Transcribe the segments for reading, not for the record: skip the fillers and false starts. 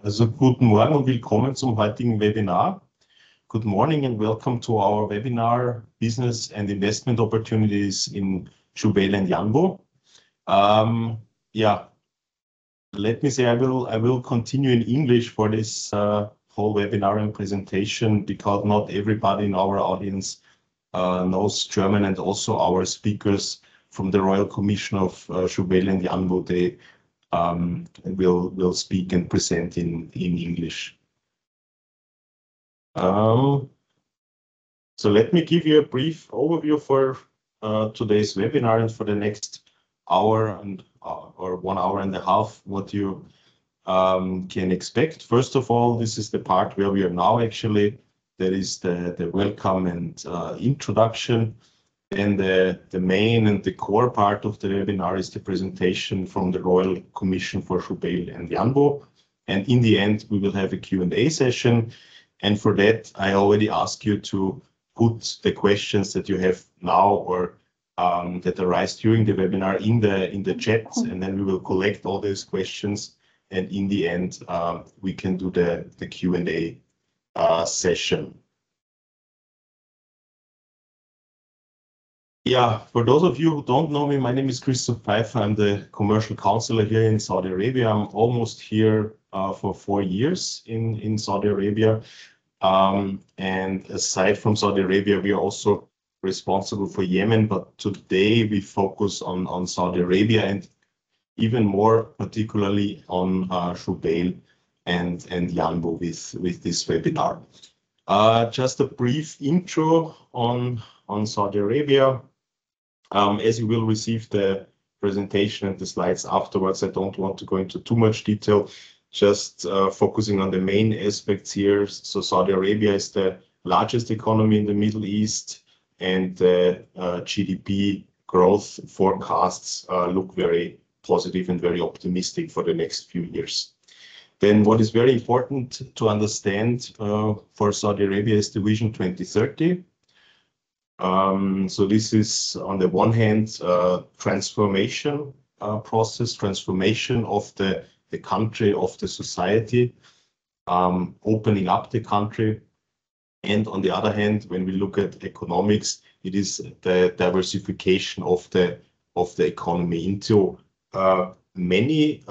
Also guten Morgen und willkommen zum heutigen Webinar. Good morning and welcome to our webinar, Business and Investment Opportunities in Jubail and Yanbu. Let me say I will continue in English for this whole webinar and presentation because not everybody in our audience knows German, and also our speakers from the Royal Commission of Jubail and Yanbu, they will speak and present in English. So let me give you a brief overview for today's webinar and for the next hour or 1 hour and a half, what you can expect. First of all, this is the part where we are now actually. That is the welcome and introduction. And the main and the core part of the webinar is the presentation from the Royal Commission for Jubail and Yanbu. And in the end, we will have a Q&A session. And for that, I already ask you to put the questions that you have now or that arise during the webinar in the chat, and then we will collect all those questions. And in the end, we can do the Q&A session. Yeah, for those of you who don't know me, my name is Christoph Pfeiffer. I'm the commercial counselor here in Saudi Arabia. I'm almost here for 4 years in Saudi Arabia. And aside from Saudi Arabia, we are also responsible for Yemen. But today we focus on Saudi Arabia and even more particularly on Jubail and Yanbu with this webinar. Just a brief intro on Saudi Arabia. As you will receive the presentation and the slides afterwards, I don't want to go into too much detail, just focusing on the main aspects here. So Saudi Arabia is the largest economy in the Middle East, and the GDP growth forecasts look very positive and very optimistic for the next few years. Then what is very important to understand for Saudi Arabia is the Vision 2030. So this is on the one hand transformation process, transformation of the country, of the society, opening up the country. And on the other hand, when we look at economics, it is the diversification of the economy into many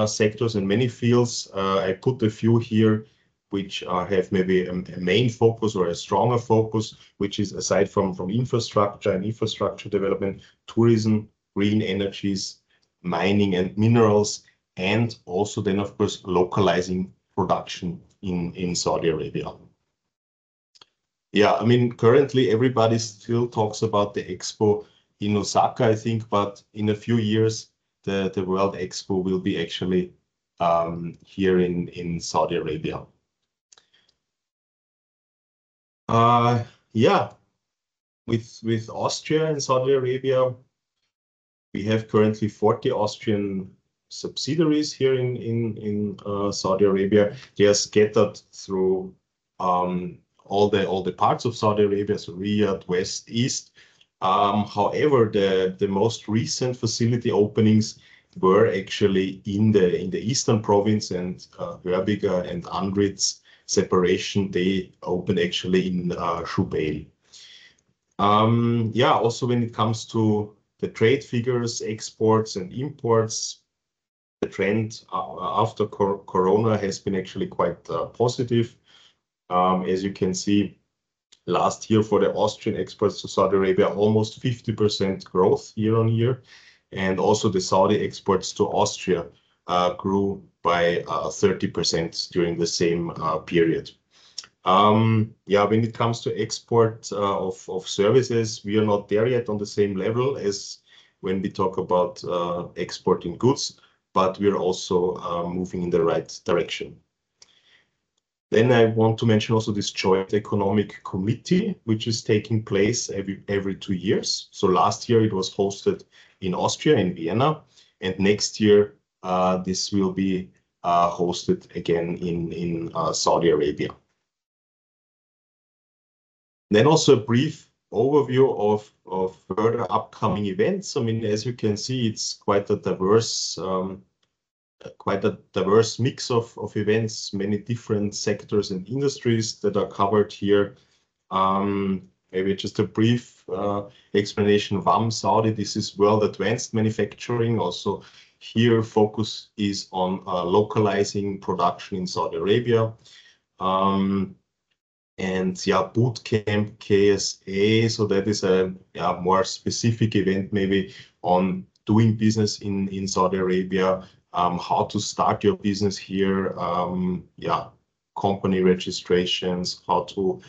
sectors and many fields. I put a few here which have maybe a main focus or a stronger focus, which is aside from infrastructure and infrastructure development, tourism, green energies, mining and minerals, and also then, of course, localizing production in Saudi Arabia. Yeah, I mean, currently everybody still talks about the Expo in Osaka, I think, but in a few years, the World Expo will be actually here in Saudi Arabia. Yeah, with Austria and Saudi Arabia, we have currently 40 Austrian subsidiaries here in Saudi Arabia. They are scattered through all the parts of Saudi Arabia, so Riyadh, west, east. However, the most recent facility openings were actually in the eastern province, and Hörbiger and Andritz separation, they opened actually in Jubail. Yeah, also when it comes to the trade figures, exports and imports, the trend after Corona has been actually quite positive. As you can see, last year for the Austrian exports to Saudi Arabia, almost 50% growth year on year. And also the Saudi exports to Austria grew by 30% during the same period. Yeah, when it comes to export of services, we are not there yet on the same level as when we talk about exporting goods, but we are also moving in the right direction. Then I want to mention also this Joint Economic Committee, which is taking place every 2 years. So last year it was hosted in Austria, in Vienna, and next year this will be hosted again in Saudi Arabia. Then also a brief overview of further upcoming events. I mean, as you can see, it's quite a diverse quite a diverse mix of events, many different sectors and industries that are covered here. Maybe just a brief explanation. VAM Saudi, this is World Advanced Manufacturing. Also here focus is on localizing production in Saudi Arabia. And yeah, Bootcamp KSA, so that is a more specific event maybe on doing business in Saudi Arabia, how to start your business here, company registrations, how to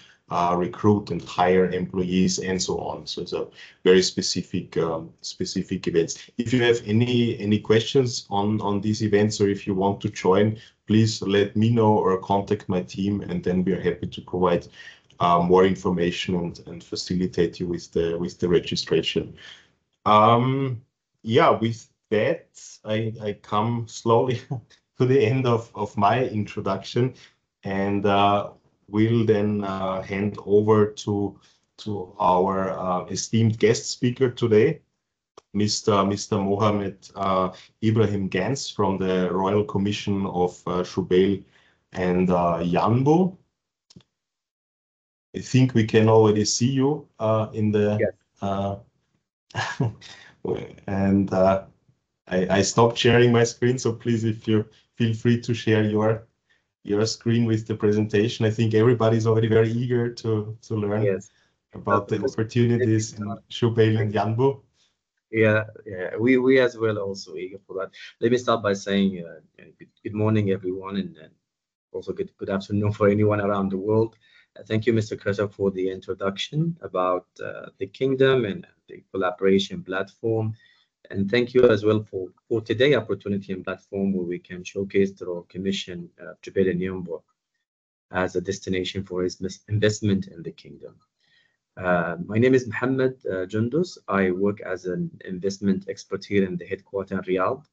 recruit and hire employees, and so on. So it's a very specific events. If you have any questions on these events, or if you want to join, please let me know or contact my team, and then we are happy to provide more information and facilitate you with the registration. With that, I come slowly to the end of my introduction, and we'll then hand over to our esteemed guest speaker today, Mr. Mohammed Ibrahim Gans from the Royal Commission of Jubail and Yanbu. I think we can already see you in the... Yes. And I stopped sharing my screen, so please, if you feel free to share your screen with the presentation. I think everybody's already very eager to learn about the opportunities in Jubail and Yanbu. Yeah, we as well also eager for that. Let me start by saying good morning, everyone, and also good afternoon for anyone around the world. Thank you, Mr. Kresa, for the introduction about the Kingdom and the collaboration platform. And thank you as well for today's opportunity and platform where we can showcase the Royal Commission of Jubail and Yanbu as a destination for investment in the Kingdom. My name is Mohammed Jundus. I work as an investment expert here in the headquarters in Riyadh.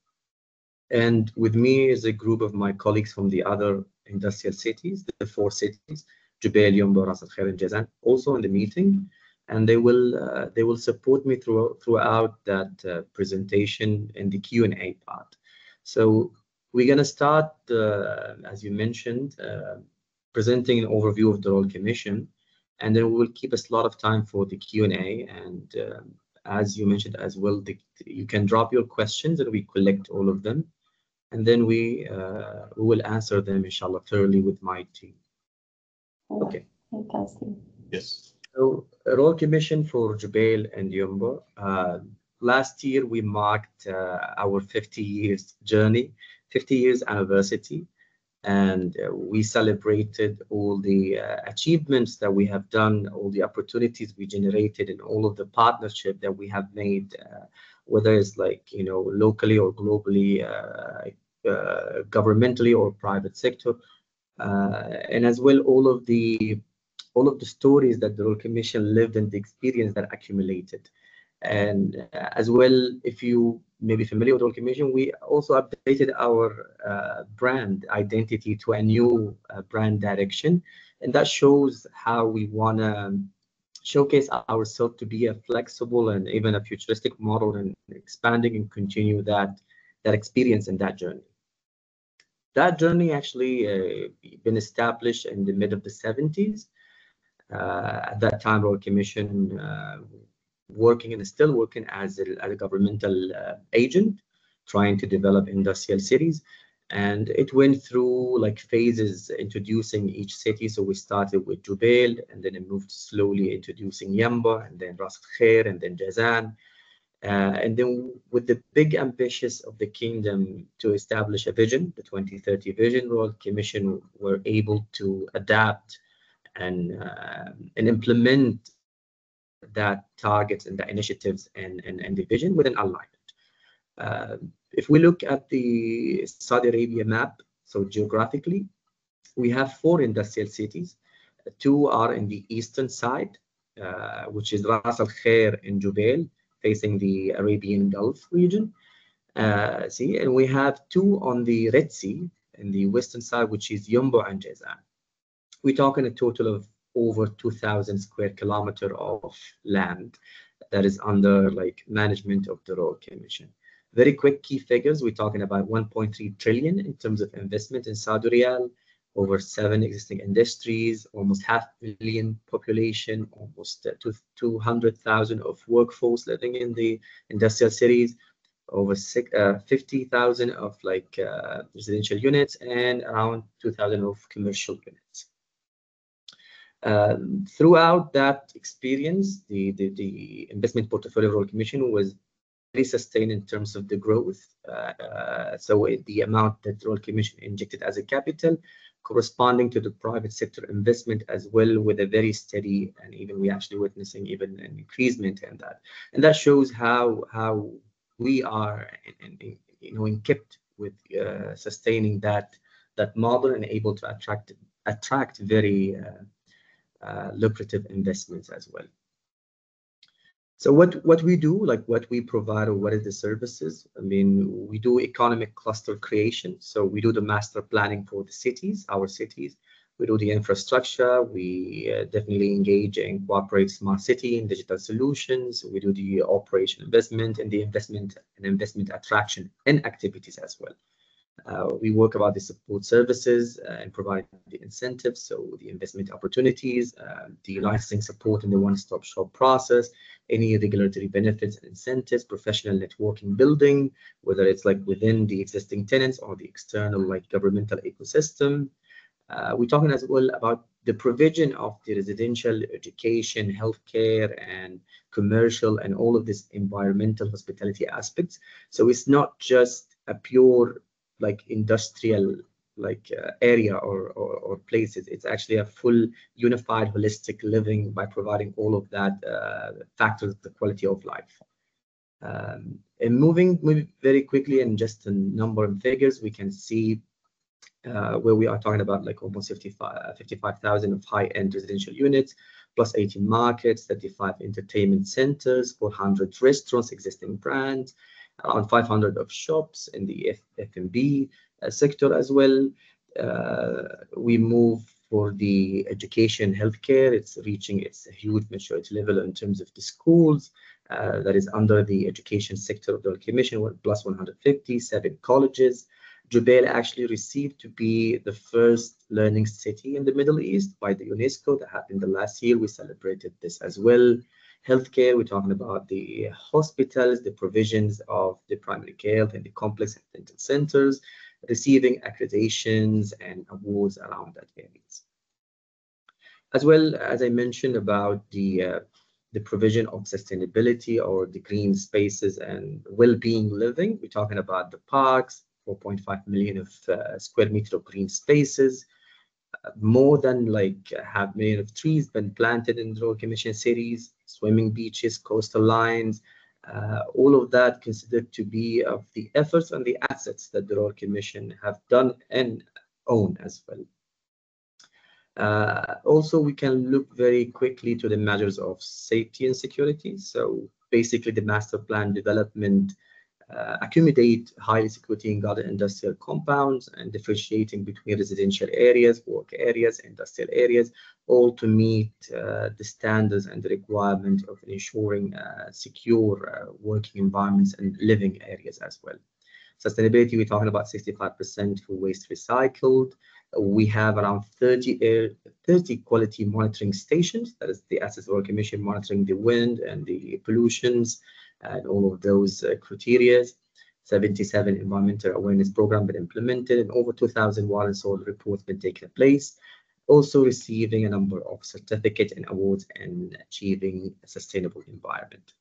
And with me is a group of my colleagues from the other industrial cities, the 4 cities, Jubail, Yanbu, Ras Al Khair, and Jazan, also in the meeting. And they will support me throughout that presentation in the Q&A part. So we're going to start, as you mentioned, presenting an overview of the Royal Commission, and then we will keep a lot of time for the Q&A. And as you mentioned as well, you can drop your questions and we collect all of them, and then we will answer them, inshallah, thoroughly with my team. Okay. Fantastic. Yes. So, Royal Commission for Jubail and Yanbu. Last year, we marked our 50 years journey, 50 years anniversary, and we celebrated all the achievements that we have done, all the opportunities we generated, and all of the partnership that we have made, whether it's locally or globally, governmentally or private sector, and as well all of the stories that the Royal Commission lived and the experience that accumulated. And as well, if you may be familiar with the Royal Commission, we also updated our brand identity to a new brand direction. And that shows how we want to showcase ourselves to be a flexible and even a futuristic model, and expanding and continue that experience and that journey. That journey actually been established in the mid of the 70s. At that time, Royal Commission working and still working as a governmental agent, trying to develop industrial cities. And it went through phases, introducing each city. So we started with Jubail, and then it moved slowly introducing Yanbu, and then Ras Al Khair, and then Jazan. And then with the big ambitions of the Kingdom to establish a vision, the 2030 vision, Royal Commission were able to adapt and implement that targets and the initiatives and the vision with an alignment. If we look at the Saudi Arabia map, so geographically, we have 4 industrial cities. 2 are in the eastern side, which is Ras Al Khair and Jubail, facing the Arabian Gulf region. And we have 2 on the Red Sea in the western side, which is Yanbu and Jazan. We're talking a total of over 2,000 square kilometers of land that is under management of the Royal Commission. Very quick key figures. We're talking about 1.3 trillion in terms of investment in Saudi Riyal, over 7 existing industries, almost 500,000 population, almost 200,000 of workforce living in the industrial cities, over 50,000 of residential units, and around 2,000 of commercial units. Throughout that experience, the investment portfolio Royal Commission was very sustained in terms of the growth. So the amount that Royal Commission injected as a capital corresponding to the private sector investment as well, with a very steady, and even we actually witnessing even an increasement in that. And that shows how we are kept with sustaining that model and able to attract very lucrative investments as well. So what we do, like what we provide, or what is the services? I mean, we do economic cluster creation. So we do the master planning for the cities, our cities. We do the infrastructure. We definitely engage and cooperate smart city and digital solutions. We do the operation investment and the investment attraction and activities as well. We work about the support services and provide the incentives, so the investment opportunities, the licensing support in the one-stop shop process, any regulatory benefits and incentives, professional networking building, whether it's like within the existing tenants or the external like governmental ecosystem. We're talking as well about the provision of the residential, education, healthcare, and commercial, and all of this environmental hospitality aspects. So it's not just a pure like industrial area or places. It's actually a full unified holistic living by providing all of that factors the quality of life. And moving very quickly, and just a number of figures, we can see where we are talking about like almost 55,000 of high-end residential units, plus 18 markets, 35 entertainment centers, 400 restaurants, existing brands, around 500 of shops in the F&B sector as well. We move for the education, healthcare. It's reaching its huge maturity level in terms of the schools that is under the education sector of the Commission, plus 157 colleges. Jubail actually received to be the first learning city in the Middle East by the UNESCO. That happened the last year. We celebrated this as well. Healthcare, we're talking about the hospitals, the provisions of the primary care and the complex and dental centers, receiving accreditations and awards around that areas. As well, as I mentioned about the provision of sustainability or the green spaces and well-being living, we're talking about the parks, 4.5 million of square meter of green spaces, more than like 500,000 of trees been planted in the Royal Commission cities, swimming beaches, coastal lines, all of that considered to be of the efforts and the assets that the Royal Commission have done and own as well. Also, we can look very quickly to the measures of safety and security. So basically the master plan development accommodate highly security and guarded industrial compounds and differentiating between residential areas, work areas, industrial areas, all to meet the standards and the requirement of ensuring secure working environments and living areas as well. Sustainability, we're talking about 65% for waste recycled. We have around 30 quality monitoring stations. That is the Assets Royal Commission monitoring the wind and the pollutions and all of those criteria. 77 environmental awareness program been implemented, and over 2,000 water and soil reports been taken place. Also receiving a number of certificates and awards and achieving a sustainable environment.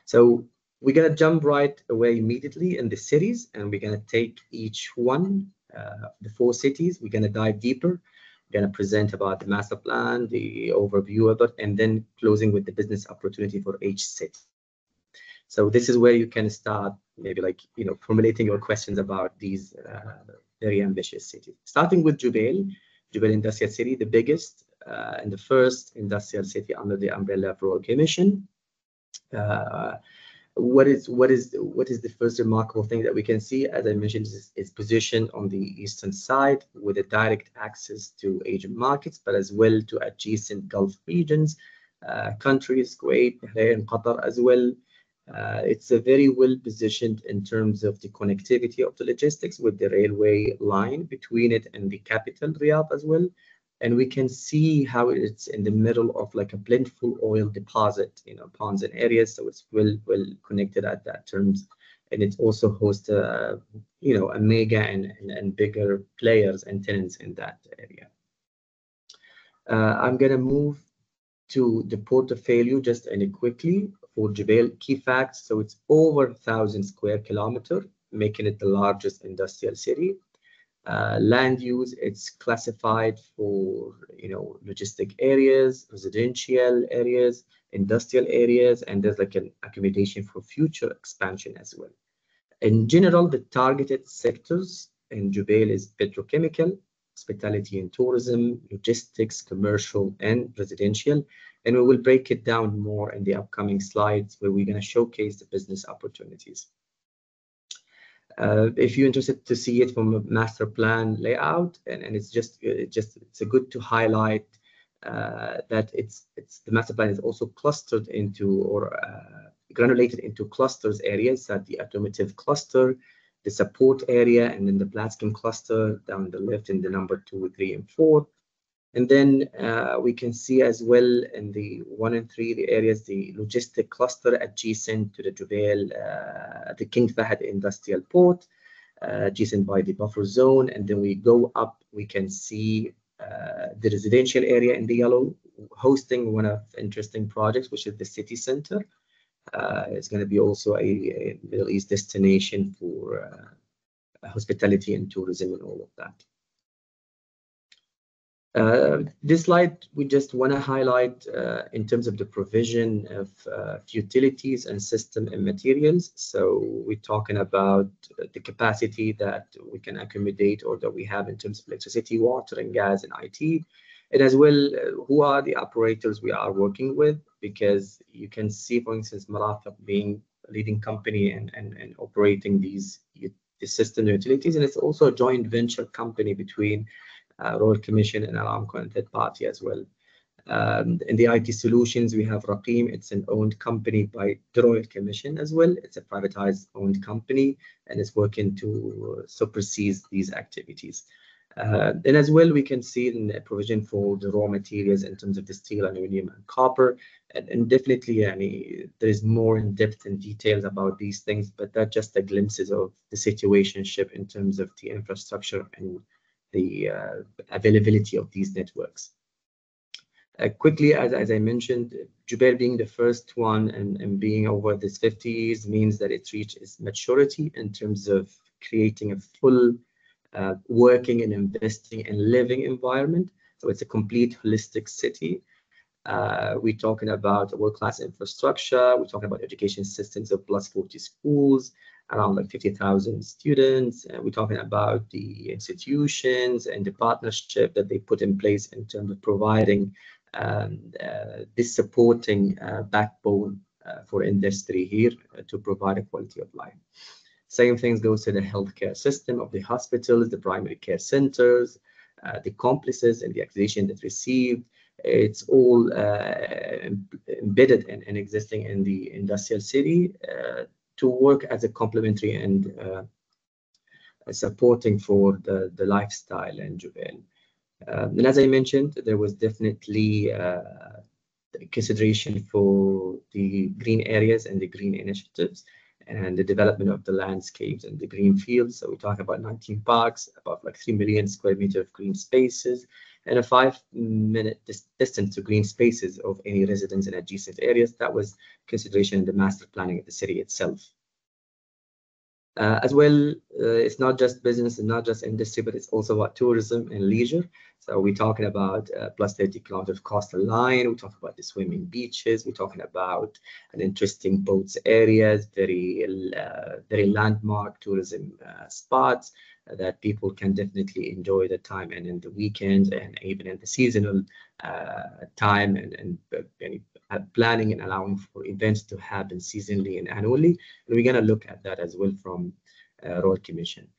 So we're going to jump right away immediately in the cities, and we're going to take each one, the 4 cities. We're going to dive deeper. We're going to present about the master plan, the overview of it, and then closing with the business opportunity for each city. So this is where you can start maybe formulating your questions about these very ambitious cities. Starting with Jubail Industrial City, the biggest and the first industrial city under the umbrella of Royal Commission. What is the first remarkable thing that we can see? As I mentioned, is positioned on the eastern side with a direct access to Asian markets, but as well to adjacent Gulf regions, countries, Kuwait, Bahrain, Qatar as well. It's a very well positioned in terms of the connectivity of the logistics with the railway line between it and the capital, Riyadh, as well. And we can see how it's in the middle of like a plentiful oil deposit, ponds and areas. So it's well connected at that terms. And it also hosts, a mega and bigger players and tenants in that area. I'm going to move to the portfolio just quickly for Jubail. Key facts. So it's over 1,000 square kilometers, making it the largest industrial city. Land use, it's classified for logistic areas, residential areas, industrial areas, and there's like an accommodation for future expansion as well. In general, the targeted sectors in Jubail is petrochemical, hospitality and tourism, logistics, commercial, and residential. And we will break it down more in the upcoming slides where we're going to showcase the business opportunities. If you're interested to see it from a master plan layout, and it's good to highlight that the master plan is also clustered into or granulated into clusters areas, that the automotive cluster, the support area, and then the Platskin cluster down the left in the number 2, 3, and 4. And then we can see as well in the 1 and 3, the areas, the logistic cluster adjacent to the Jubail, the King Fahd Industrial Port, adjacent by the buffer zone. And then we go up, we can see the residential area in the yellow, hosting one of interesting projects, which is the city center. It's going to be also a Middle East destination for hospitality and tourism and all of that. This slide, we just want to highlight in terms of the provision of utilities and system and materials. So we're talking about the capacity that we can accommodate or that we have in terms of electricity, water, and gas, and IT. And as well, who are the operators we are working with? Because you can see, for instance, Marafiq being a leading company and operating these system utilities. And it's also a joint venture company between Royal Commission and Aramco and third party as well. In the IT solutions, we have Raqim. It's an owned company by the Royal Commission as well. It's a privatized owned company and it's working to supersede these activities. And as well, we can see in the provision for the raw materials in terms of the steel, aluminum, and copper. And definitely, there is more in depth and details about these things, but that's just a glimpses of the situationship in terms of the infrastructure and the availability of these networks. Quickly, as I mentioned, Jubail being the first one and being over this 50 years means that it's reached its maturity in terms of creating a full working and investing and living environment. So it's a complete holistic city. We're talking about world-class infrastructure. We're talking about education systems of plus 40 schools, around like 50,000 students. We're talking about the institutions and the partnership that they put in place in terms of providing this supporting backbone for industry here to provide a quality of life. Same things goes to the healthcare system of the hospitals, the primary care centers, the complexes and the accreditation that received. It's all embedded and existing in the industrial city to work as a complementary and supporting for the lifestyle in Jubail. And as I mentioned, there was definitely consideration for the green areas and the green initiatives and the development of the landscapes and the green fields. So we talk about 19 parks, about like 3 million square meters of green spaces, and a 5-minute distance to green spaces of any residents in adjacent areas. That was consideration in the master planning of the city itself. As well, it's not just business and not just industry, but it's also about tourism and leisure. So we're talking about plus 30 kilometers of coastal line. We talk about the swimming beaches. We're talking about an interesting boats areas, very landmark tourism spots that people can definitely enjoy the time and in the weekends and even in the seasonal time and planning and allowing for events to happen seasonally and annually. And we're going to look at that as well from Royal Commission.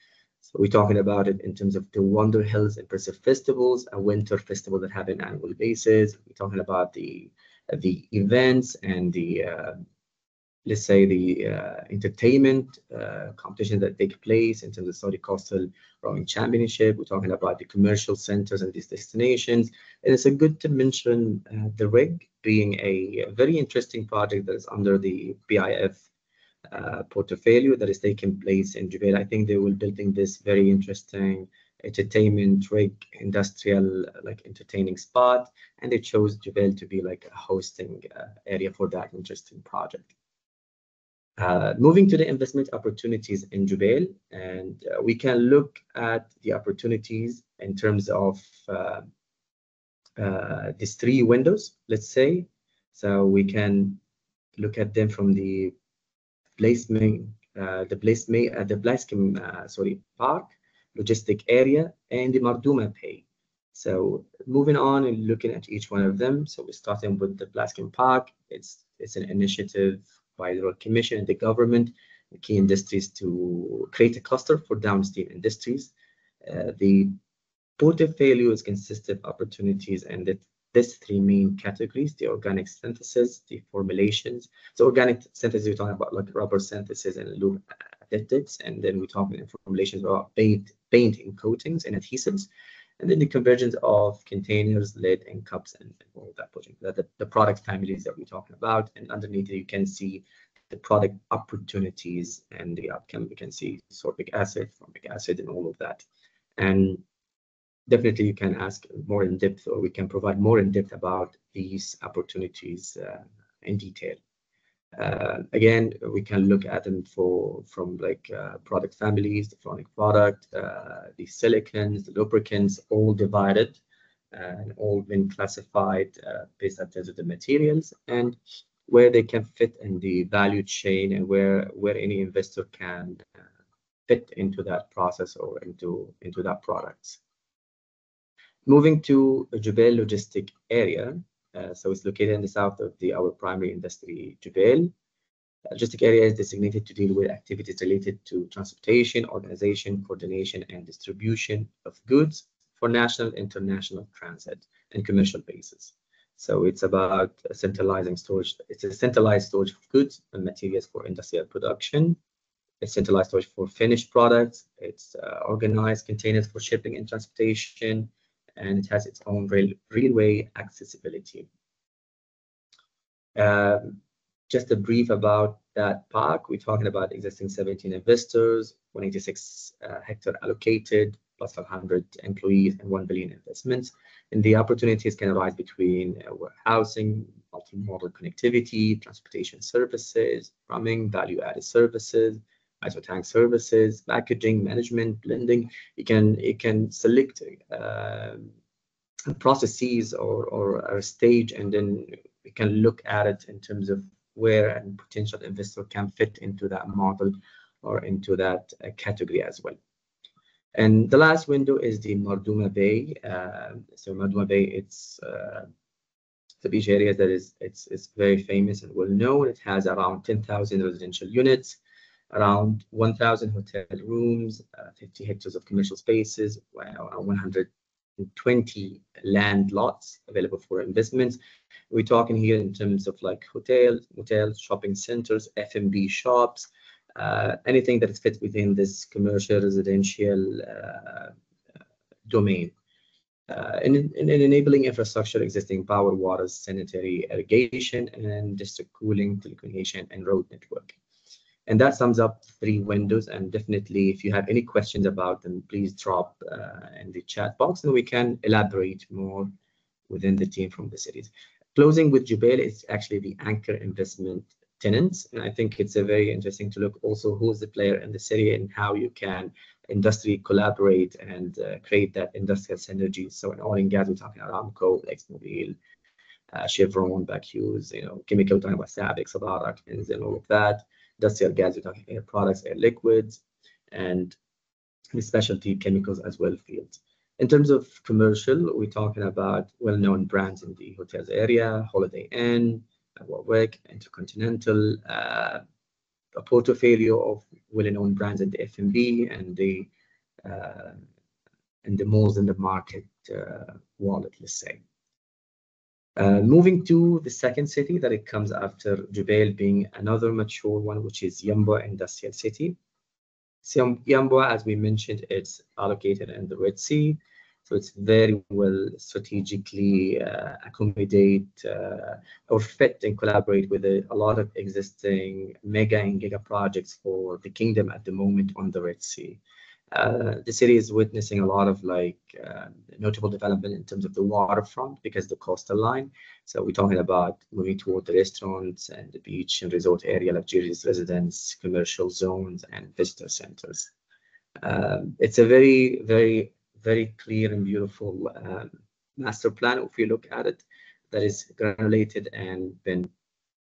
So we're talking about it in terms of the Wonder Hills and Impressive Festivals, a winter festival that happen on an annual basis. We're talking about the events and the let's say, the entertainment competitions that take place in terms of Saudi Coastal Rowing Championship. We're talking about the commercial centers and these destinations. And it's a good to mention the rig being a very interesting project that is under the PIF portfolio that is taking place in Jubail. I think they will building this very interesting entertainment rig industrial like entertaining spot, and they chose Jubail to be like a hosting area for that interesting project. Moving to the investment opportunities in Jubail, and we can look at the opportunities in terms of these three windows, let's say. So we can look at them from the placement, the Blaskem Park, logistic area, and the Marduma Pay. So moving on and looking at each one of them. So we're starting with the Blaskem Park. It's an initiative by the Royal Commission and the government, the key industries to create a cluster for downstream industries. The portfolio is consistent of opportunities and these three main categories: the organic synthesis, the formulations. So organic synthesis, we're talking about like rubber synthesis and lube additives, and then we're talking in formulations about paint and coatings and adhesives, and then the convergence of containers, lid, and cups, and all of that project. The product families that we're talking about, and underneath it, you can see the product opportunities and the outcome. You can see sorbic acid, formic acid, and all of that. And definitely you can ask more in depth, or we can provide more in depth about these opportunities in detail. Again, we can look at them from like product families, the flonic product, the silicons, the lubricants, all divided and all been classified based on terms of the materials and where they can fit in the value chain, and where any investor can fit into that process or into that products. Moving to Jubail logistic area, so it's located in the south of our primary industry, Jubail. Logistic area is designated to deal with activities related to transportation, organization, coordination, and distribution of goods for national, international transit and commercial bases. So it's about centralizing storage. It's a centralized storage of goods and materials for industrial production. It's centralized storage for finished products. It's organized containers for shipping and transportation, and it has its own railway accessibility. Just a brief about that park. We're talking about existing 17 investors, 186 hectare allocated, plus 500 employees and 1 billion investments. And the opportunities can arise between warehousing, multimodal connectivity, transportation services, plumbing, value-added services, ISO tank services, packaging, management, blending. You can select processes or a stage, and then we can look at it in terms of where a potential investor can fit into that model or into that category as well. And the last window is the Marduma Bay. So Marduma Bay, it's the beach area that it's very famous and well known. It has around 10,000 residential units, around 1,000 hotel rooms, 50 hectares of commercial spaces, 120 land lots available for investments. We're talking here in terms of like hotels, shopping centers, F&B shops, anything that fits within this commercial residential domain. In enabling infrastructure, existing power, water, sanitary, irrigation, and district cooling, telecommunication, and road network. And that sums up 3 windows. And definitely, if you have any questions about them, please drop in the chat box, and we can elaborate more within the team from the cities. Closing with Jubail is actually the anchor investment tenants. And I think it's a very interesting to look also who's the player in the city and how you can industry collaborate and create that industrial synergy. So in oil and gas, we're talking Aramco, ExxonMobil, Chevron, Back Hughes, chemical, we're talking about Sabic, Sabarak, and all of that. Industrial gas, we're talking air products, air liquids, and the specialty chemicals as well fields. In terms of commercial, we're talking about well-known brands in the hotels area, Holiday Inn, Warwick, Intercontinental, a portfolio of well-known brands in the F&B and the malls in the market wallet, let's say. Moving to the second city that it comes after Jubail, being another mature one, which is Yanbu Industrial City. So Yanbu, as we mentioned, it's allocated in the Red Sea, so it's very well strategically accommodate or fit and collaborate with a lot of existing mega and giga projects for the kingdom at the moment on the Red Sea. The city is witnessing a lot of notable development in terms of the waterfront because the coastal line. So we're talking about moving toward the restaurants and the beach and resort area, luxurious residence, commercial zones, and visitor centers. It's a very, very, very clear and beautiful master plan. If you look at it, that is granulated and been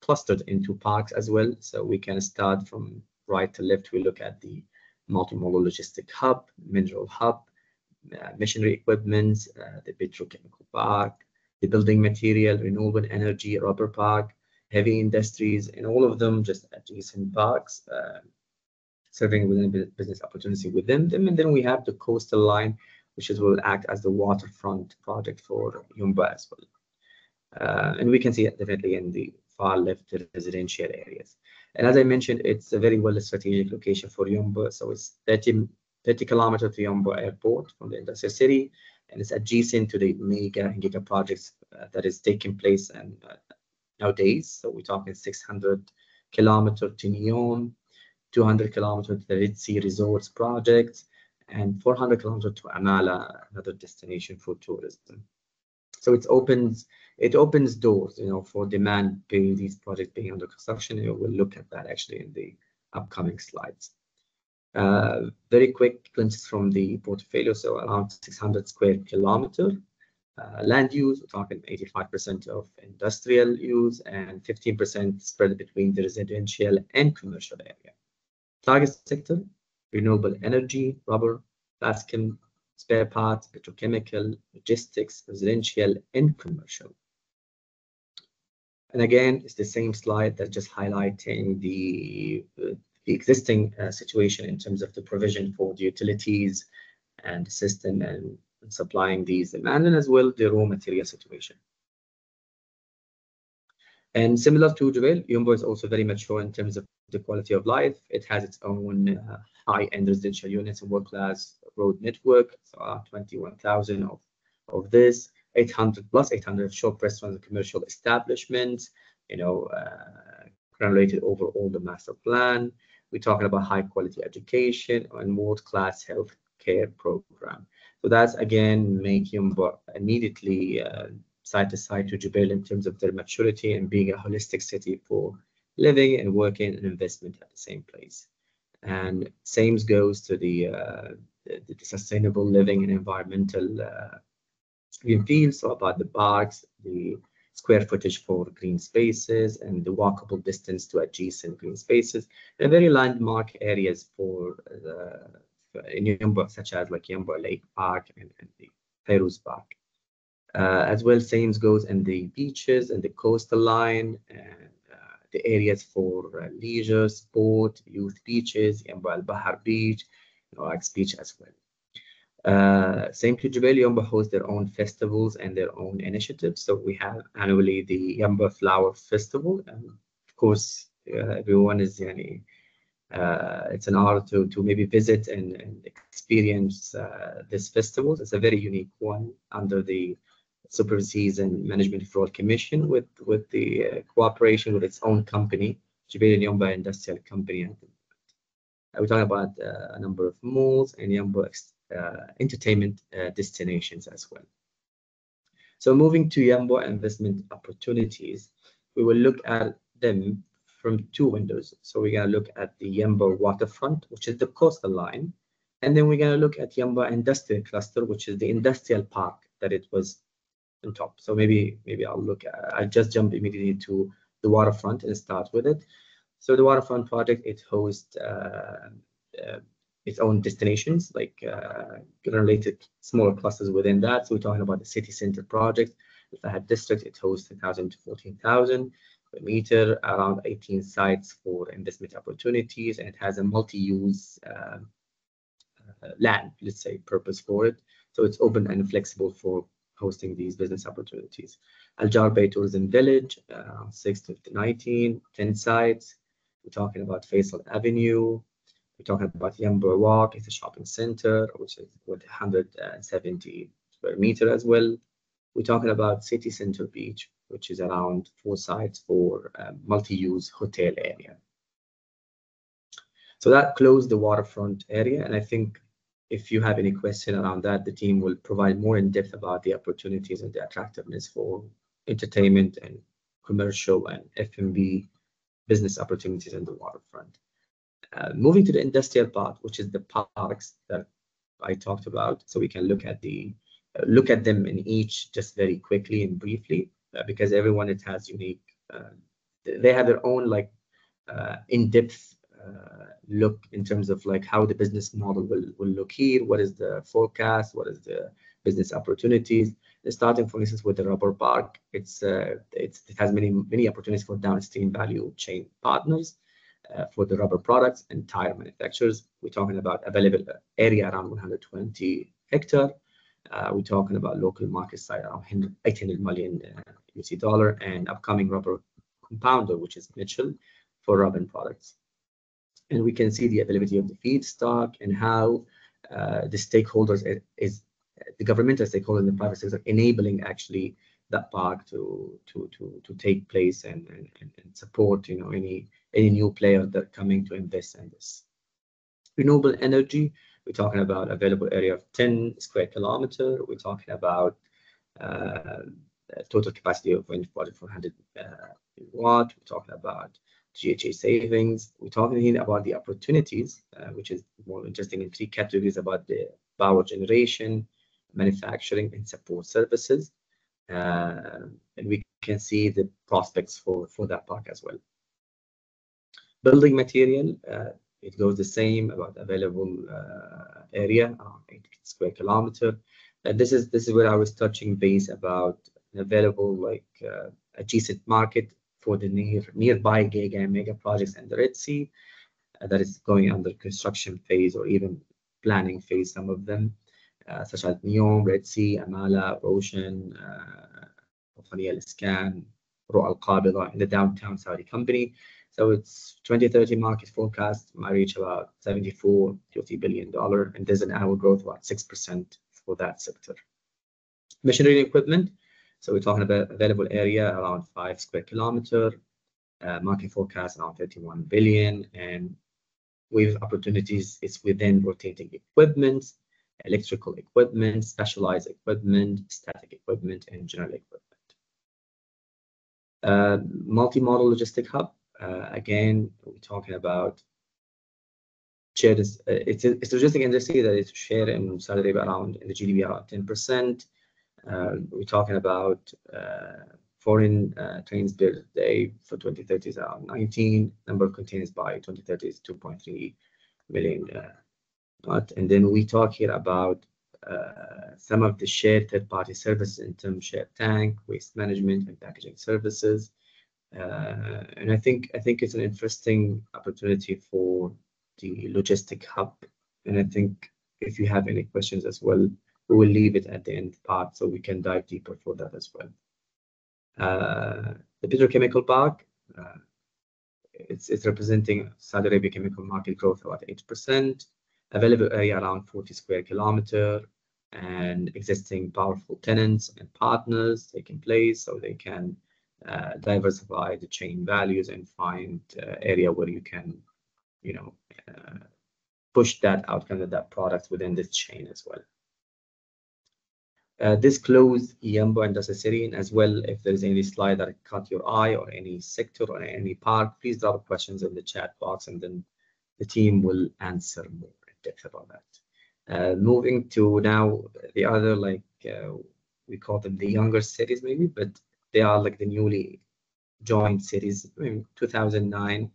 clustered into parks as well. So we can start from right to left. We look at the multimodal logistic hub, mineral hub, machinery equipment, the petrochemical park, the building material, renewable energy, rubber park, heavy industries, and all of them just adjacent parks, serving within a business opportunity within them. And then we have the coastal line, which will act as the waterfront project for Yanbu as well. And we can see it definitely in the far left residential areas. And as I mentioned, it's a very well strategic location for Yanbu. So it's 30 kilometers to Yanbu airport from the industrial city, and it's adjacent to the mega and giga projects that is taking place and nowadays. So we're talking 600 kilometers to Neon, 200 kilometers to the Red Sea Resorts project, and 400 kilometers to Amala, another destination for tourism. So it opens doors, for demand being these projects being under construction. And we'll look at that actually in the upcoming slides. Very quick glimpses from the portfolio. So around 600 square kilometer land use. We're talking 85% of industrial use and 15% spread between the residential and commercial area. Target sector: renewable energy, rubber, plastic, spare parts, petrochemical, logistics, residential, and commercial. And again, it's the same slide that's just highlighting the existing situation in terms of the provision for the utilities and the system and supplying these demand, and as well the raw material situation. And similar to Jubail, Yanbu is also very mature in terms of the quality of life. It has its own high-end residential units and world-class road network. So 21,000 of this, 800 shop restaurants and commercial establishments, granulated over all the master plan. We're talking about high-quality education and world-class healthcare program. So that's again making Yanbu immediately side to side to Jubail in terms of their maturity and being a holistic city for living and working and investment at the same place. And same goes to the sustainable living and environmental green fields. So about the parks, the square footage for green spaces, and the walkable distance to adjacent green spaces, and very landmark areas for in Yanbu, such as like Yanbu Lake Park and the Feroz Park. As well, same goes in the beaches and the coastal line and the areas for leisure, sport, youth beaches, Yanbu Al Bahar Beach, Axe Beach as well. Same to Jubail, Yanbu hosts their own festivals and their own initiatives. So we have annually the Yanbu Flower Festival, and of course, everyone is it's an honor to maybe visit and experience this festival. It's a very unique one under the Supervision and Management Fraud Commission with the cooperation with its own company, Jubail Yanbu Industrial Company. We're talking about a number of malls and Yanbu entertainment destinations as well. So moving to Yanbu investment opportunities, we will look at them from two windows. So we're going to look at the Yanbu waterfront, which is the coastal line, and then we're going to look at Yanbu industrial cluster, which is the industrial park that it was on top. So maybe I'll just jump immediately to the waterfront and start with it. So the waterfront project, it hosts its own destinations, like related smaller clusters within that. So we're talking about the city center project. The Fahad district, it hosts 10,000 to 14,000 meter, around 18 sites for investment opportunities, and it has a multi-use land, let's say, purpose for it. So it's open and flexible for hosting these business opportunities. Al Jarbay Tourism Village, 6 to 19, 10 sites. We're talking about Faisal Avenue. We're talking about Yanbu Walk. It's a shopping center, which is with 170 square meter as well. We're talking about City Center Beach, which is around 4 sites for multi-use hotel area. So that closed the waterfront area, and I think if you have any question around that, the team will provide more in depth about the opportunities and the attractiveness for entertainment and commercial and F&B business opportunities in the waterfront. Moving to the industrial part, which is the parks that I talked about, so we can look at them in each just very quickly and briefly, because everyone it has unique. They have their own like in-depth look in terms of like how the business model will look here. What is the forecast? What is the business opportunities? Starting, for instance, with the rubber park, it has many opportunities for downstream value chain partners for the rubber products and tire manufacturers. We're talking about available area around 120 hectare. We're talking about local market size around 800 million USD dollar, and upcoming rubber compounder, which is Mitchell, for rubber products. And we can see the availability of the feedstock and how the stakeholders the governmental stakeholders and the private sector enabling actually that park to take place and support any new player that are coming to invest in this. Renewable energy, we're talking about available area of 10 square kilometer. We're talking about total capacity of wind project 400 watt. We're talking about GHG savings. We're talking here about the opportunities, which is more interesting in 3 categories about the power generation, manufacturing, and support services. And we can see the prospects for that park as well. Building material, it goes the same about available area, 8 square kilometer. This is where I was touching base about available like adjacent market for the nearby giga and mega projects in the Red Sea that is going under construction phase or even planning phase, some of them, such as Neom, Red Sea, Amala, Roshan, Al Iskan, Ru'a Al Qabida in the downtown Saudi company. So it's 2030 market forecast might reach about $74 to $50 billion, and there's an annual growth of about 6% for that sector. Machinery and equipment. So we're talking about available area around 5 square kilometer, market forecast around 31 billion, and with opportunities it's within rotating equipment, electrical equipment, specialized equipment, static equipment, and general equipment. Multimodal logistic hub. Again, we're talking about shared. It's a logistic industry that is shared in Saudi Arabia around in the GDP around 10%. We're talking about foreign trains per day for 2030 is around 19. Number of containers by 2030 is 2.3 million. And then we talk here about some of the shared third-party services in terms of shared tank, waste management, and packaging services. And I think it's an interesting opportunity for the logistic hub. And I think if you have any questions as well, we will leave it at the end part so we can dive deeper for that as well. The petrochemical park, it's representing Saudi Arabia chemical market growth about 8%, available area around 40 square kilometer, and existing powerful tenants and partners taking place so they can diversify the chain values and find area where you can, push that outcome of that product within this chain as well. This closed Yanbu Industrial City, and as well, if there's any slide that caught your eye or any sector or any part, please drop questions in the chat box, and then the team will answer more in depth about that. Moving to now the other, we call them the younger cities maybe, but they are like the newly joined cities in 2009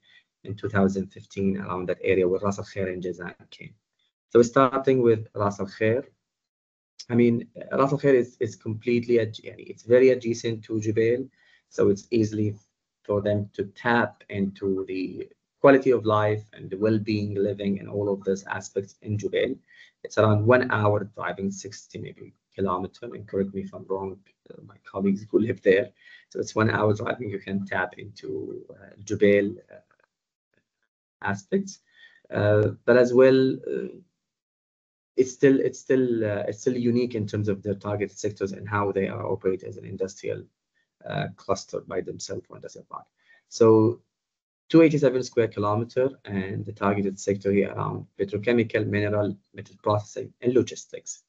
and 2015 around that area where Ras Al Khair and Jazan came. So starting with Ras Al Khair. I mean, Ras Al Khair is completely, it's very adjacent to Jubail, so it's easily for them to tap into the quality of life and the well-being living and all of those aspects in Jubail. It's around 1 hour driving, 60 maybe kilometer, and correct me if I'm wrong, my colleagues who live there. So it's 1 hour driving. You can tap into Jubail aspects, but as well, it's still unique in terms of their target sectors and how they are operate as an industrial cluster by themselves or industrial park. So 287 square kilometer, and the targeted sector here around petrochemical, mineral, metal processing, and logistics.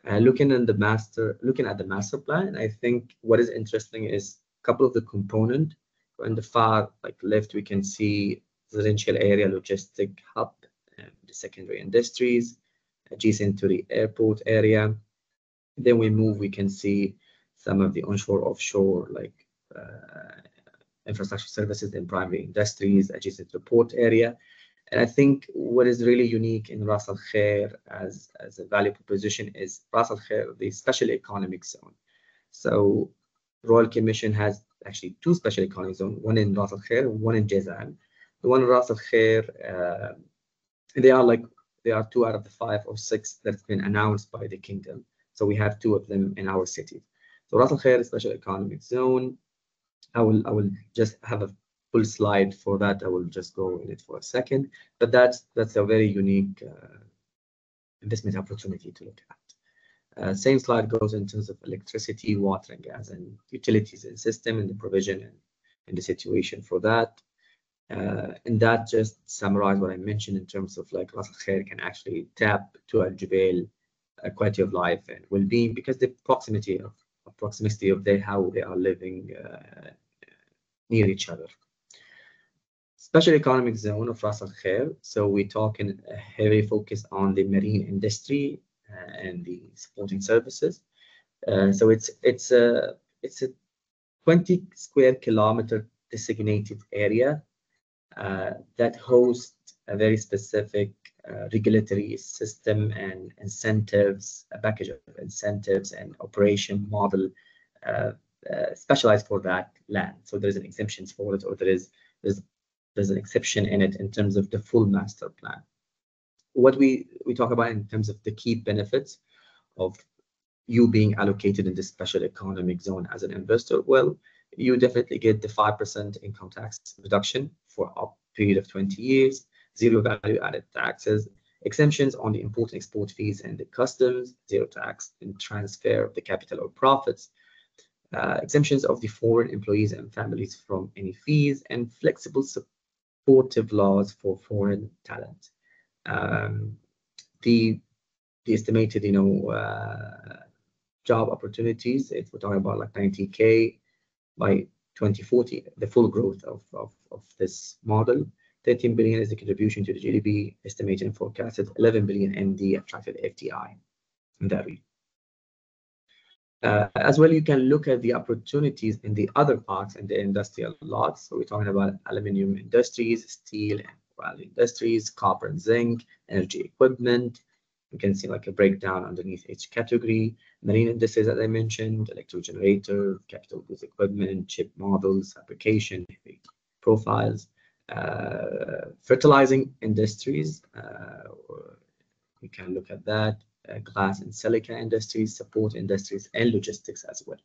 Looking at the master plan, I think what is interesting is a couple of the component. On the far left, we can see residential area, logistic hub, the secondary industries, adjacent to the airport area. Then we move, we can see some of the onshore, offshore, infrastructure services and primary industries adjacent to the port area. And I think what is really unique in Ras Al Khair as a value proposition is Ras Al Khair, the special economic zone. So Royal Commission has actually 2 special economic zones, one in Ras Al Khair and one in Jazan. The one in Ras Al Khair, they are 2 out of the 5 or 6 that's been announced by the kingdom. So we have 2 of them in our city. So Ras Al Khair special economic zone. I will just have a full slide for that. I will just go in it for a second, but that's a very unique investment opportunity to look at. Same slide goes in terms of electricity, water, and gas, and utilities and system, and the provision and the situation for that. And that just summarize what I mentioned in terms of Ras Al Khair can actually tap to Al Jubail quality of life and well-being because the proximity of how they are living near each other. Special economic zone of Ras Al Khair. So we're talking a heavy focus on the marine industry and the supporting services. So it's a 20 square kilometer designated area that hosts a very specific regulatory system and incentives, a package of incentives and operation model specialized for that land. So there's an exemption for it, or there's an exception in it in terms of the full master plan. What we talk about in terms of the key benefits of you being allocated in this special economic zone as an investor, well, you definitely get the 5% income tax reduction for a period of 20 years, 0 value added taxes, exemptions on the import and export fees and the customs, 0 tax in transfer of the capital or profits, exemptions of the foreign employees and families from any fees, and flexible supportive laws for foreign talent. The estimated, job opportunities, if we're talking about 90K by 2040, the full growth of this model. 13 billion is the contribution to the GDP, estimated and forecasted 11 billion in the attracted FDI in that region. As well, you can look at the opportunities in the other parts in the industrial lots. So we're talking about aluminum industries, steel and oil industries, copper and zinc, energy equipment. You can see a breakdown underneath each category. Marine industries, as I mentioned, electric generator, capital goods equipment, chip models, application, profiles, fertilizing industries. We can look at that. Glass and silica industries, support industries, and logistics as well.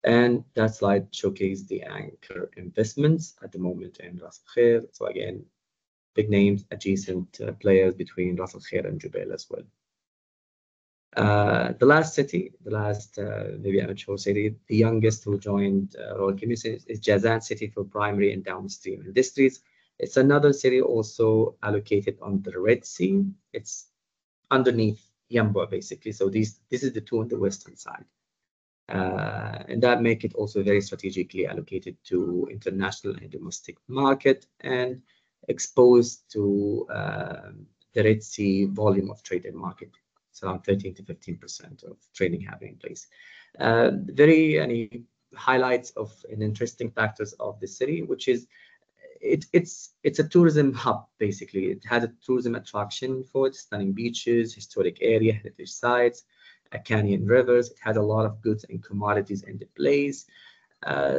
And that slide showcases the anchor investments at the moment in Ras Al Khair. So again, big names, adjacent players between Ras Al Khair and Jubail as well. The last maybe amateur city, the youngest who joined Royal Commission is Jazan City for primary and downstream industries. It's another city also allocated on the Red Sea. It's underneath Yanbu, basically. So this is the 2 on the western side. And that make it also very strategically allocated to international and domestic market and exposed to the Red Sea volume of trade and market. It's around 13 to 15% of trading happening in place. Very highlights of an interesting factors of the city, which is it's a tourism hub, basically. It has a tourism attraction for it, stunning beaches, historic area, heritage sites, canyon rivers. It has a lot of goods and commodities in the place.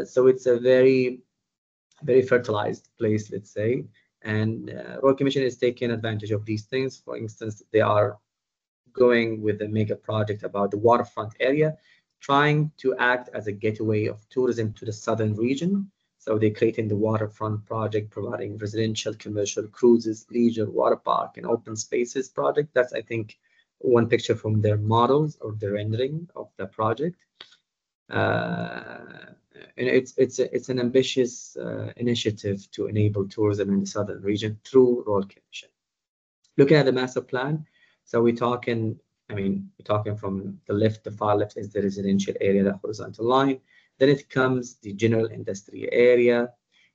So it's a very, very fertilized place, let's say. And Royal Commission is taking advantage of these things. For instance, they are going with a mega project about the waterfront area, trying to act as a gateway of tourism to the southern region. So they're creating the waterfront project, providing residential, commercial, cruises, leisure, water park, and open spaces project. That's, I think, one picture from their models or the rendering of the project. And it's an ambitious initiative to enable tourism in the southern region through Royal Commission. Looking at the master plan, so we're talking from the left, the far left is the residential area, the horizontal line. Then it comes the general industry area,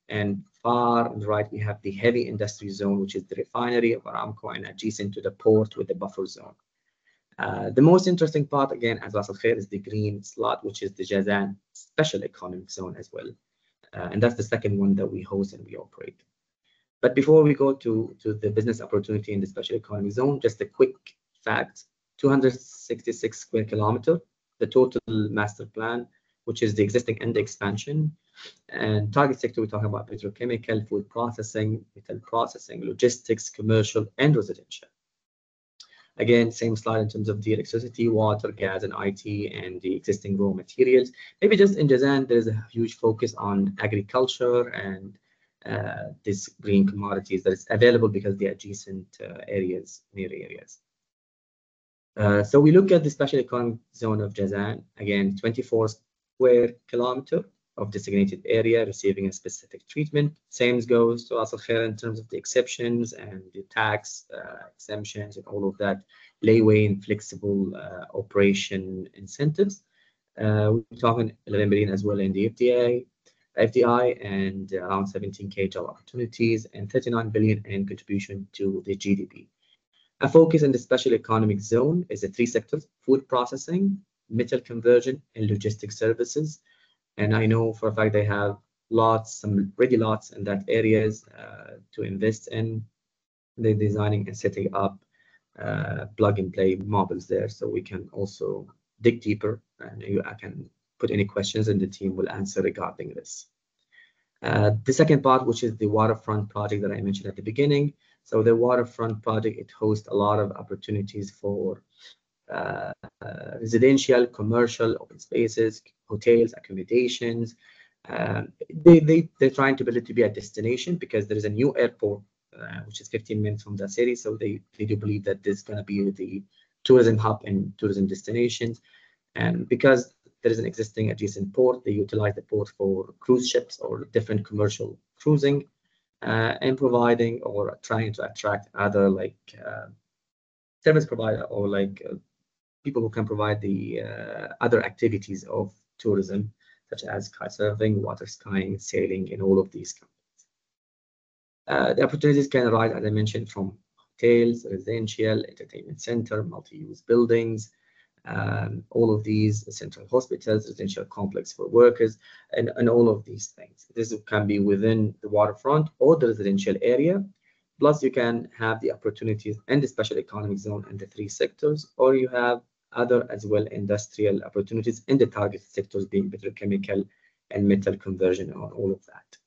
and far on the right we have the heavy industry zone, which is the refinery of Aramco and adjacent to the port with the buffer zone. The most interesting part, again, as Ras Al Khair, is the green slot, which is the Jazan special economic zone as well. And that's the second one that we host and we operate. But before we go to the business opportunity in the special economic zone, just a quick fact: 266 square kilometer, the total master plan, which is the existing and the expansion. And target sector, we're talking about petrochemical, food processing, metal processing, logistics, commercial, and residential. Again, same slide in terms of the electricity, water, gas, and IT, and the existing raw materials. Maybe just in Jazan, there's a huge focus on agriculture and these green commodities that is available because the adjacent areas, near areas. So we look at the special economic zone of Jazan, again, 24 square kilometer of designated area receiving a specific treatment. Same goes to Ras Al Khair in terms of the exceptions and the tax exemptions and all of that, layaway and flexible operation incentives. We're talking 11 billion as well in the FDI and around 17K job opportunities and 39 billion in contribution to the GDP. A focus in the special economic zone is the three sectors: food processing, metal conversion, and logistics services. And I know for a fact they have some ready lots in that areas to invest in. They're designing and setting up plug and play models there, so we can also dig deeper, and I can put any questions and the team will answer regarding this. The second part, which is the waterfront project that I mentioned at the beginning. So the waterfront project, it hosts a lot of opportunities for residential, commercial, open spaces, hotels, accommodations. They're trying to build it to be a destination because there is a new airport, which is 15 minutes from the city. So they do believe that this is going to be the tourism hub and tourism destinations. And because there is an existing adjacent port, they utilize the port for cruise ships or different commercial cruising, and providing or trying to attract other service provider or people who can provide the other activities of tourism, such as kite surfing, water skiing, sailing, and all of these companies. The opportunities can arise, as I mentioned, from hotels, residential, entertainment center, multi-use buildings, all of these central hospitals, residential complex for workers, and all of these things. This can be within the waterfront or the residential area. Plus, you can have the opportunities in the special economic zone in the three sectors, or you have other as well industrial opportunities in the target sectors being petrochemical and metal conversion and all of that.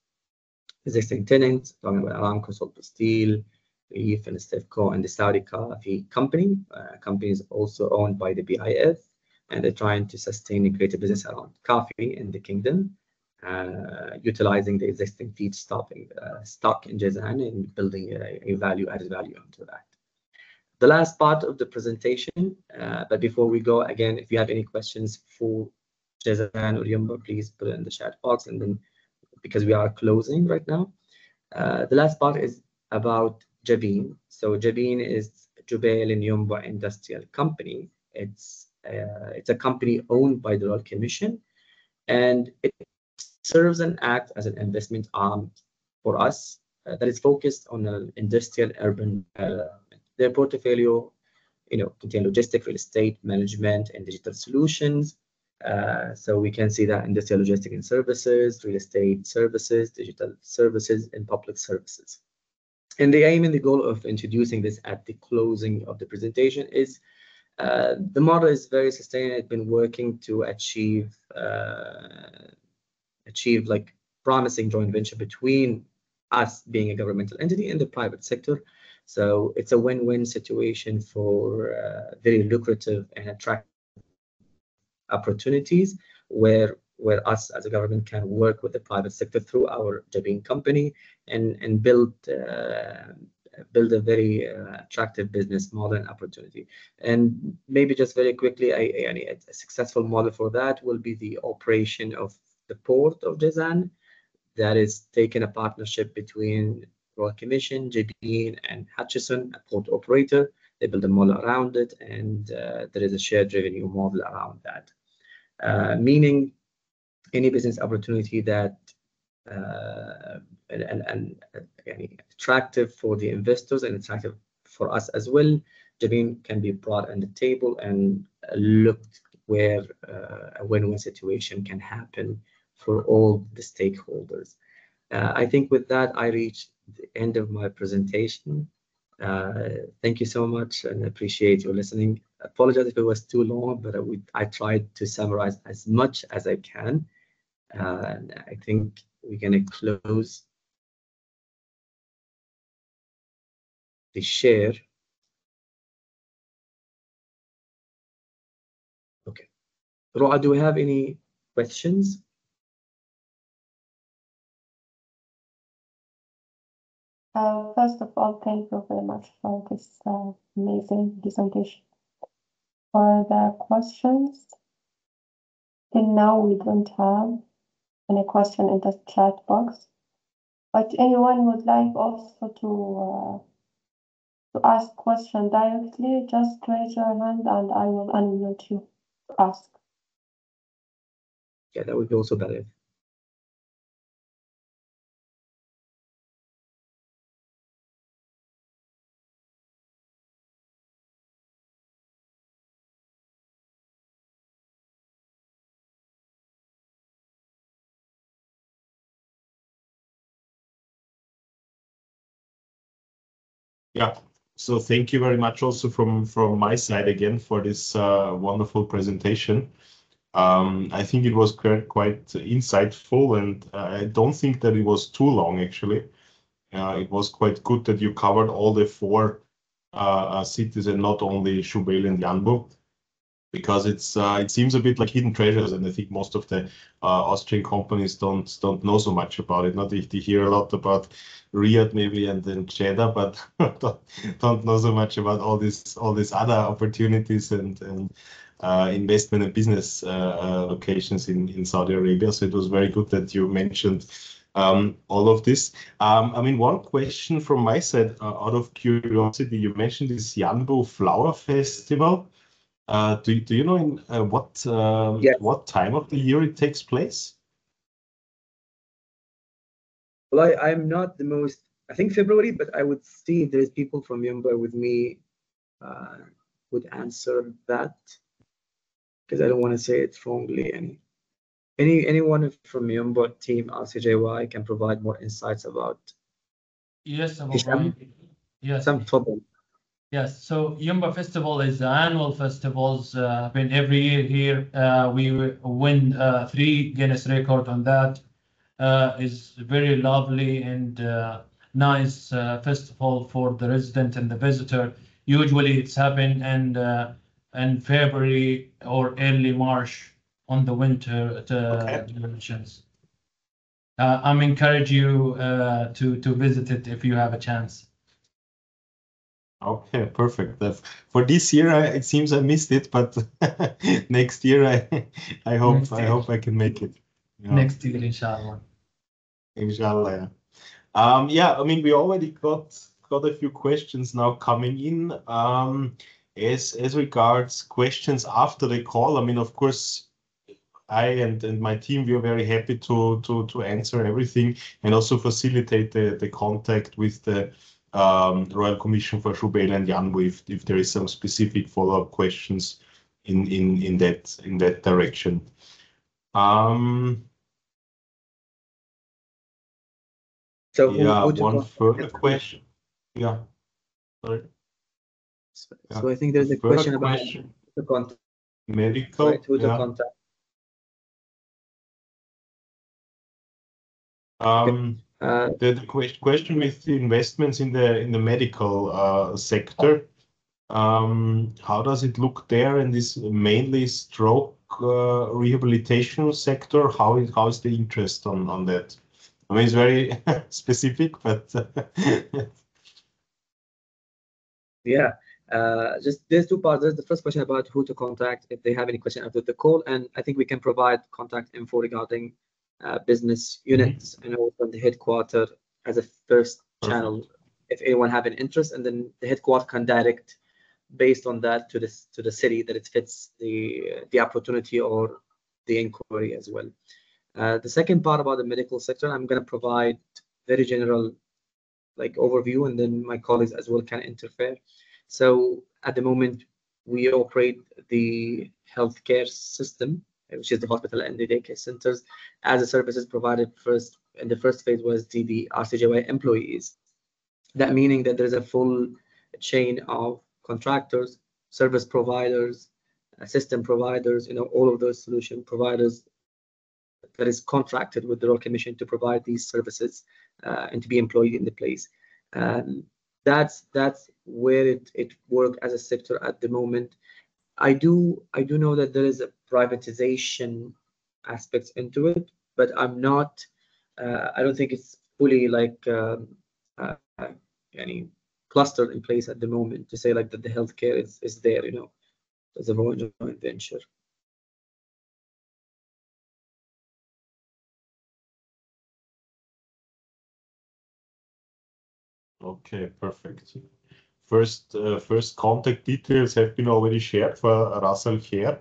Existing tenants, talking about Aramco, Salt Steel, Reef, and Stefco, and the Saudi Coffee Company. Company is also owned by the BIF, and they're trying to sustain and create a business around coffee in the kingdom, utilizing the existing feedstock in Jazan and building a added value onto that. The last part of the presentation, but before we go, again, if you have any questions for Jazan or Yanbu, please put it in the chat box, and then because we are closing right now. The last part is about Jabin. So Jabin is Jubail and Yanbu Industrial Company. It's a company owned by the Royal Commission, and it serves and acts as an investment arm for us that is focused on an industrial urban development. Their portfolio, contain logistic, real estate, management, and digital solutions. So we can see that industrial logistic and services, real estate services, digital services, and public services. And the aim and the goal of introducing this at the closing of the presentation is the model is very sustainable. It's been working to achieve promising joint venture between us being a governmental entity and the private sector. So it's a win-win situation for very lucrative and attractive opportunities where us as a government can work with the private sector through our Jabin company and build a very attractive business model and opportunity. And maybe just very quickly, a successful model for that will be the operation of the port of Jazan. That is taking a partnership between Royal Commission, Jabin, and Hutchison, a port operator. They build a model around it, and there is a shared revenue model around that. Meaning any business opportunity that and attractive for the investors and attractive for us as well, Jabin can be brought on the table and looked where a win-win situation can happen for all the stakeholders. I think with that, I reached the end of my presentation. Thank you so much and I appreciate your listening. Apologize if it was too long, but I tried to summarize as much as I can. I think we're going to close the share. Okay. Roa, do we have any questions? First of all, thank you very much for this amazing presentation. For the questions, till now we don't have any question in the chat box, but anyone would like also to ask question directly, just raise your hand and I will unmute you to ask. Yeah, that would be also better. Yeah, so thank you very much also from my side again for this wonderful presentation. I think it was quite insightful, and I don't think that it was too long actually. It was quite good that you covered all the four cities and not only Jubail and Yanbu, because it seems a bit like hidden treasures, and I think most of the Austrian companies don't know so much about it. Not they hear a lot about Riyadh maybe and then Jeddah, but don't know so much about all these other opportunities and investment and business locations in Saudi Arabia. So it was very good that you mentioned all of this. I mean, one question from my side, out of curiosity, you mentioned this Yanbu Flower Festival. Do you know in what time of the year it takes place? Well, I'm not the most, I think February, but I would see there's people from Yanbu with me would answer that, because I don't want to say it wrongly. Anyone from Yanbu team RCJY can provide more insights about. Yes, Brian. Yes. Some trouble. Yes, so Yanbu Festival is the annual festivals. Been every year here. We win 3 Guinness record on that. Is very lovely and nice festival for the resident and the visitor. Usually it's happened in February or early March on the winter dimensions. I'm encourage you to visit it if you have a chance. Okay, perfect. For this year, it seems I missed it, but next year I hope I can make it. Yeah. Next year, inshallah. Inshallah. Yeah, I mean, we already got a few questions now coming in. As regards questions after the call, I mean, of course, I and my team, we are very happy to answer everything and also facilitate the contact with the Royal Commission for Jubail and Yanbu if there is some specific follow-up questions in that direction. So yeah, one further question. Yeah. Sorry. So I think there's a question about the contact. Medical. Right, who to contact. The question with the investments in the medical sector, how does it look there in this mainly stroke rehabilitation sector? How is the interest on that? I mean, it's very specific, but yeah. Just there's two parts. There's the first question about who to contact if they have any question after the call, and I think we can provide contact info regarding business units and also the headquarter as a first channel if anyone have an interest, and then the headquarter can direct based on that to the city that it fits the opportunity or the inquiry as well. The second part about the medical sector, I'm going to provide very general like overview, and then my colleagues as well can interfere. So at the moment, we operate the healthcare system, which is the hospital and the daycare centers, as the services provided first in the first phase was the RCJY employees. That meaning that there's a full chain of contractors, service providers, system providers, all of those solution providers that is contracted with the Royal Commission to provide these services and to be employed in the place. That's where it works as a sector at the moment. I do know that there is a privatization aspects into it, but I'm not. I don't think it's fully like any clustered in place at the moment to say like that the healthcare is there. As a joint venture. Okay, perfect. First contact details have been already shared for Russell here.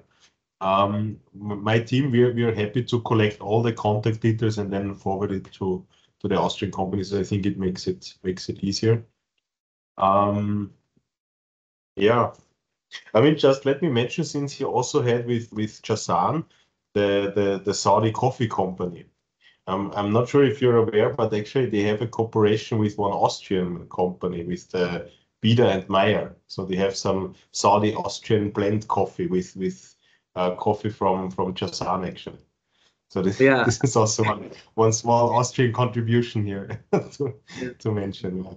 My team, we are happy to collect all the contact details and then forward it to the Austrian companies. I think it makes it easier. Yeah, I mean, just let me mention, since you also had with Chasan, the Saudi coffee company. I'm not sure if you're aware, but actually they have a cooperation with one Austrian company, with the Bieder and Meyer. So they have some Saudi Austrian blend coffee with coffee from Chasan actually. So this is also one small Austrian contribution here to mention. Yeah.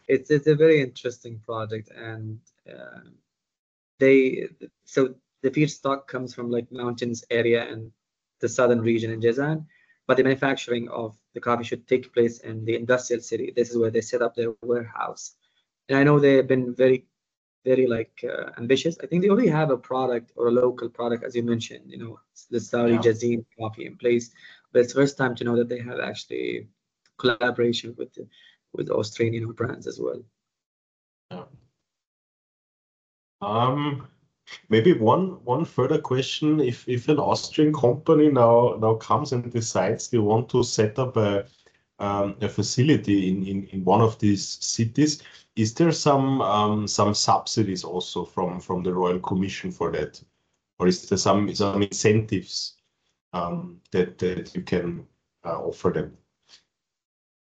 It's a very interesting project, and so the feedstock comes from like mountains area and the southern region in Jazan, but the manufacturing of the coffee should take place in the industrial city. This is where they set up their warehouse, and I know they have been very, very like ambitious. I think they already have a product or a local product, as you mentioned. The Saudi Jazeen coffee in place, but it's the first time to know that they have actually collaboration with Australian brands as well. Yeah. Maybe one further question: if an Austrian company now comes and decides they want to set up a facility in one of these cities, is there some subsidies also from the Royal Commission for that, or is there some incentives that you can offer them?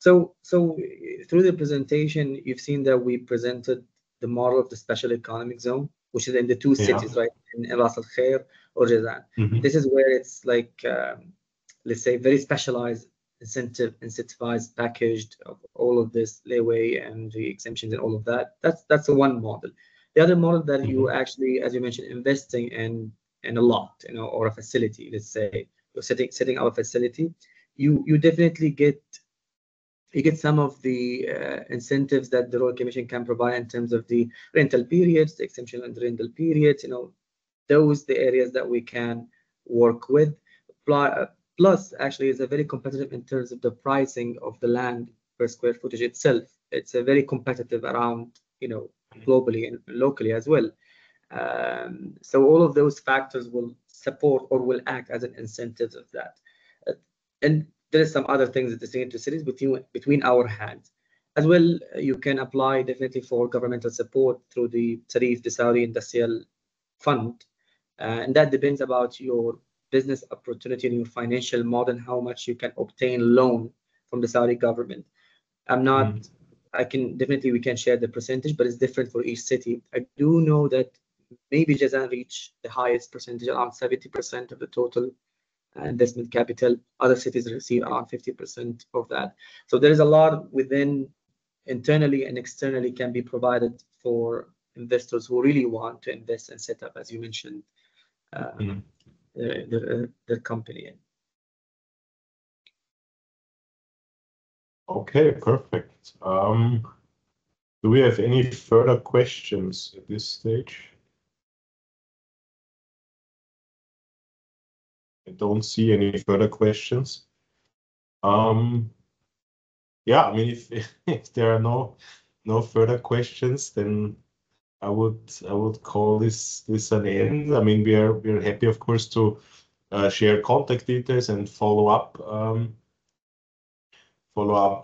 So through the presentation, you've seen that we presented the model of the special economic zone, which is in the two cities, right, in Ras Al Khair or Jazan. This is where it's like, let's say, very specialized incentivized, packaged of all of this leeway and the exemptions and all of that. That's the one model. The other model that you actually, as you mentioned, investing in a lot, or a facility. Let's say you're setting up a facility, you definitely get some of the incentives that the Royal Commission can provide in terms of the rental periods, the exemption on the rental periods, those the areas that we can work with. Plus, actually, is a very competitive in terms of the pricing of the land per square footage itself. It's a very competitive around, globally and locally as well. So all of those factors will support or will act as an incentive of that. And there is some other things that the two cities between our hands. As well, you can apply definitely for governmental support through the Tarif, the Saudi Industrial Fund. And that depends about your business opportunity and your financial model, how much you can obtain loan from the Saudi government. We can share the percentage, but it's different for each city. I do know that maybe Jazan reached the highest percentage, around 70% of the total investment capital. Other cities receive around 50% of that. So there is a lot within internally and externally can be provided for investors who really want to invest and set up, as you mentioned, the company. Okay, perfect. Do we have any further questions at this stage? I don't see any further questions. Yeah, I mean, if there are no further questions, then I would call this an end. I mean, we're happy, of course, to share contact details and follow up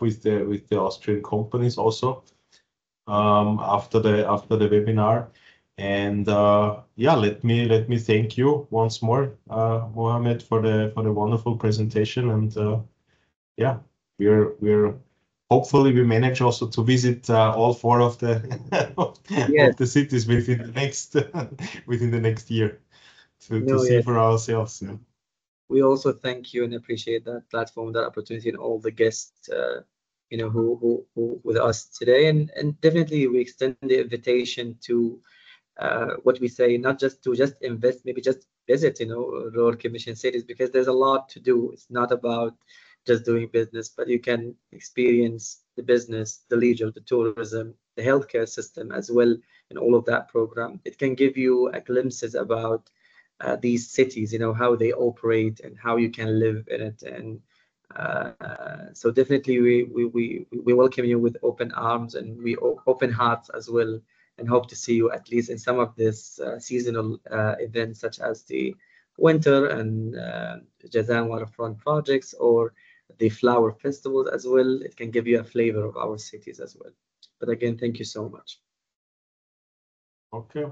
with the Austrian companies also after the webinar. And yeah, let me thank you once more, Mohammed, for the wonderful presentation. And yeah, we're hopefully we manage also to visit all 4 of the Yes. of the cities within the next year to see Yes. for ourselves. Yeah. We also thank you and appreciate that platform, that opportunity, and all the guests, you know, who with us today. And definitely we extend the invitation to what we say, not just to invest, maybe just visit, you know, Royal Commission cities, because there's a lot to do. It's not about just doing business, but you can experience the business, the leisure, the tourism, the healthcare system as well, and all of that program. It can give you a glimpses about these cities, you know, how they operate and how you can live in it. And so definitely we welcome you with open arms, and we open hearts as well, and hope to see you at least in some of this seasonal events, such as the winter and Jazan waterfront projects, or the flower festivals as well. It can give you a flavor of our cities as well. But again, thank you so much. Okay.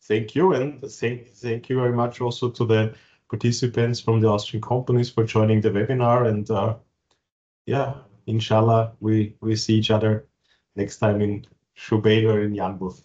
Thank you, and thank you very much also to the participants from the Austrian companies for joining the webinar. And yeah, inshallah, we see each other next time in Jubail or in Yanbu.